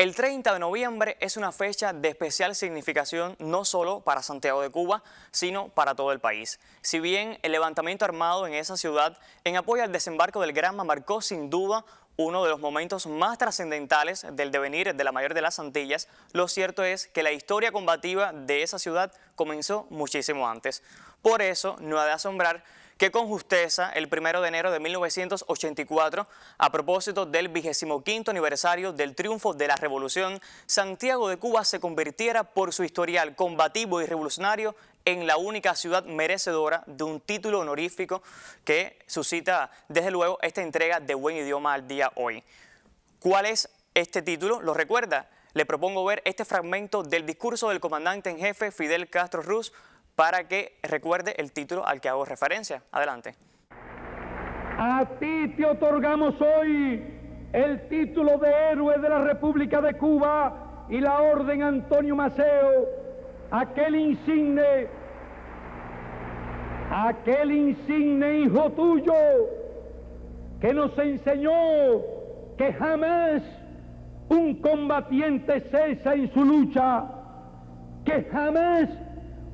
El 30 de noviembre es una fecha de especial significación no solo para Santiago de Cuba, sino para todo el país. Si bien el levantamiento armado en esa ciudad en apoyo al desembarco del Granma marcó sin duda uno de los momentos más trascendentales del devenir de la mayor de las Antillas, lo cierto es que la historia combativa de esa ciudad comenzó muchísimo antes. Por eso no ha de asombrar que con justeza el 1 de enero de 1984, a propósito del 25º aniversario del triunfo de la Revolución, Santiago de Cuba se convirtiera por su historial combativo y revolucionario en la única ciudad merecedora de un título honorífico que suscita desde luego esta entrega de Buen Idioma al Día hoy. ¿Cuál es este título? ¿Lo recuerda? Le propongo ver este fragmento del discurso del comandante en jefe Fidel Castro Ruz para que recuerde el título al que hago referencia. Adelante. A ti te otorgamos hoy el título de héroe de la República de Cuba y la Orden Antonio Maceo, aquel insigne hijo tuyo que nos enseñó que jamás un combatiente cesa en su lucha, que jamás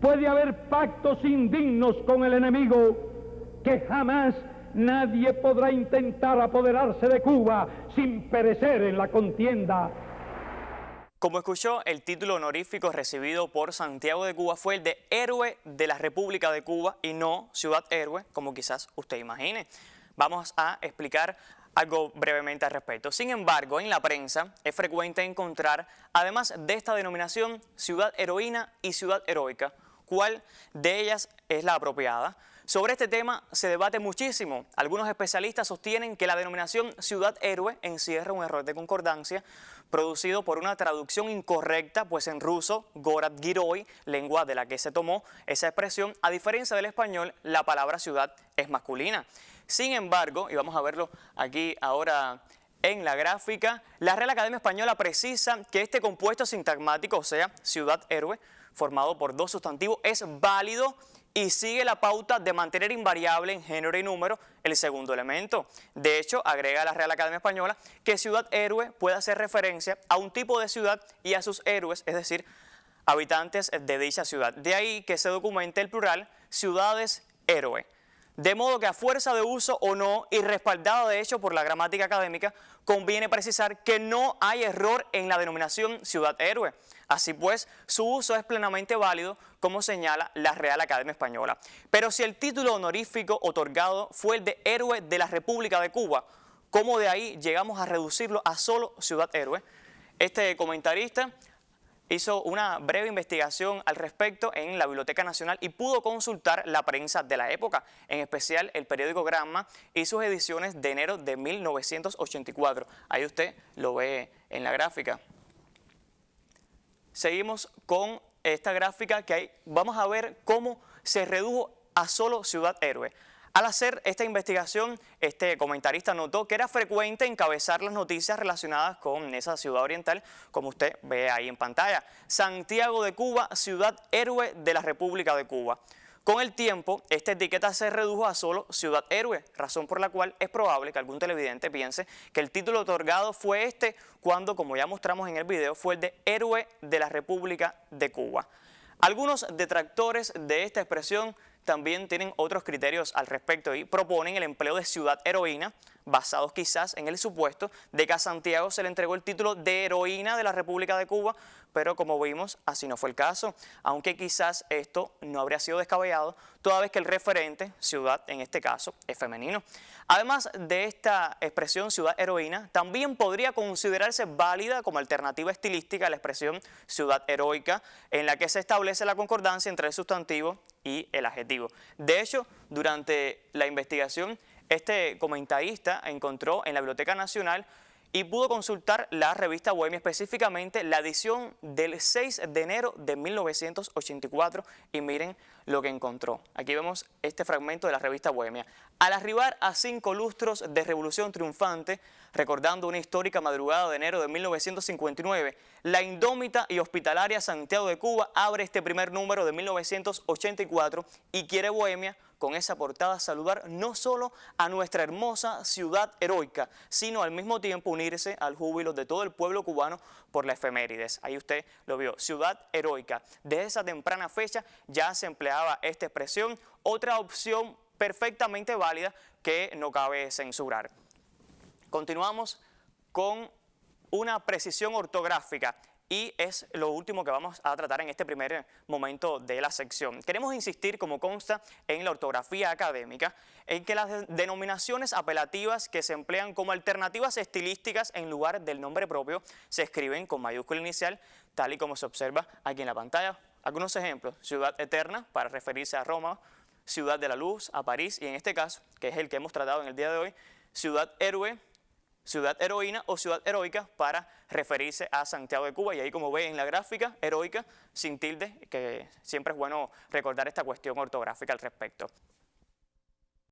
puede haber pactos indignos con el enemigo, que jamás nadie podrá intentar apoderarse de Cuba sin perecer en la contienda. Como escuchó, el título honorífico recibido por Santiago de Cuba fue el de Héroe de la República de Cuba y no Ciudad Héroe, como quizás usted imagine. Vamos a explicar algo brevemente al respecto. Sin embargo, en la prensa es frecuente encontrar, además de esta denominación, Ciudad Heroína y Ciudad Heroica. ¿Cuál de ellas es la apropiada? Sobre este tema se debate muchísimo. Algunos especialistas sostienen que la denominación Ciudad Héroe encierra un error de concordancia producido por una traducción incorrecta, pues en ruso, Gorod Giroi, lengua de la que se tomó esa expresión, a diferencia del español, la palabra ciudad es masculina. Sin embargo, y vamos a verlo aquí ahora en la gráfica, la Real Academia Española precisa que este compuesto sintagmático, o sea, Ciudad Héroe, formado por dos sustantivos, es válido y sigue la pauta de mantener invariable en género y número el segundo elemento. De hecho, agrega la Real Academia Española que Ciudad Héroe puede hacer referencia a un tipo de ciudad y a sus héroes, es decir, habitantes de dicha ciudad. De ahí que se documente el plural ciudades héroe. De modo que a fuerza de uso o no, y respaldado de hecho por la gramática académica, conviene precisar que no hay error en la denominación Ciudad Héroe. Así pues, su uso es plenamente válido, como señala la Real Academia Española. Pero si el título honorífico otorgado fue el de Héroe de la República de Cuba, ¿cómo de ahí llegamos a reducirlo a solo Ciudad Héroe? Este comentarista hizo una breve investigación al respecto en la Biblioteca Nacional y pudo consultar la prensa de la época, en especial el periódico Granma y sus ediciones de enero de 1984. Ahí usted lo ve en la gráfica. Seguimos con esta gráfica que hay. Vamos a ver cómo se redujo a solo Ciudad Héroe. Al hacer esta investigación, este comentarista notó que era frecuente encabezar las noticias relacionadas con esa ciudad oriental, como usted ve ahí en pantalla. Santiago de Cuba, Ciudad Héroe de la República de Cuba. Con el tiempo, esta etiqueta se redujo a solo Ciudad Héroe, razón por la cual es probable que algún televidente piense que el título otorgado fue este, cuando, como ya mostramos en el video, fue el de Héroe de la República de Cuba. Algunos detractores de esta expresión también tienen otros criterios al respecto y proponen el empleo de ciudad heroína, basados quizás en el supuesto de que a Santiago se le entregó el título de heroína de la República de Cuba, pero como vimos, así no fue el caso, aunque quizás esto no habría sido descabellado, toda vez que el referente, ciudad en este caso, es femenino. Además de esta expresión ciudad heroína, también podría considerarse válida como alternativa estilística a la expresión ciudad heroica, en la que se establece la concordancia entre el sustantivo y el adjetivo. De hecho, durante la investigación, este comentarista encontró en la Biblioteca Nacional y pudo consultar la revista Bohemia, específicamente la edición del 6 de enero de 1984, y miren lo que encontró. Aquí vemos este fragmento de la revista Bohemia. Al arribar a 5 lustros de revolución triunfante, recordando una histórica madrugada de enero de 1959, la indómita y hospitalaria Santiago de Cuba abre este primer número de 1984 y quiere Bohemia con esa portada saludar no solo a nuestra hermosa ciudad heroica, sino al mismo tiempo unirse al júbilo de todo el pueblo cubano por la efemérides. Ahí usted lo vio, ciudad heroica. Desde esa temprana fecha ya se empleaba esta expresión, otra opción perfectamente válida que no cabe censurar. Continuamos con una precisión ortográfica y es lo último que vamos a tratar en este primer momento de la sección. Queremos insistir, como consta en la ortografía académica, en que las denominaciones apelativas que se emplean como alternativas estilísticas en lugar del nombre propio se escriben con mayúscula inicial, tal y como se observa aquí en la pantalla. Algunos ejemplos: Ciudad Eterna, para referirse a Roma; Ciudad de la Luz, a París, y en este caso, que es el que hemos tratado en el día de hoy, Ciudad Héroe, Ciudad Heroína o Ciudad Heroica para referirse a Santiago de Cuba. Y ahí, como ve en la gráfica, heroica sin tilde, que siempre es bueno recordar esta cuestión ortográfica al respecto.